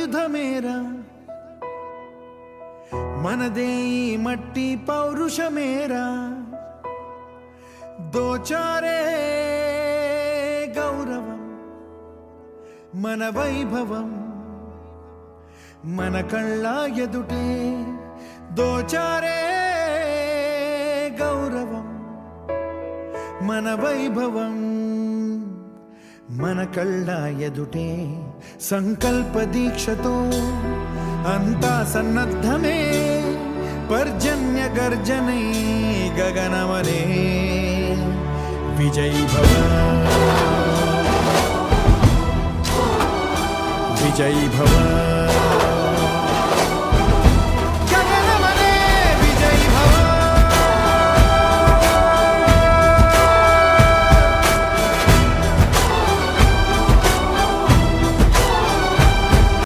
ఆయుధమేరా మనదే ఈ మట్టి పౌరుషమేరా దోచారే గౌరవం మన వైభవం మన కళ్ళ ఎదుటే దోచారే గౌరవం మన వైభవం మన కళ్ళ ఎదుటే సంకల్ప దీక్షతో అంతా సన్నద్ధమే పర్జన్య గర్జనే గగనమనే విజయ్ భవ విజయ్ భవ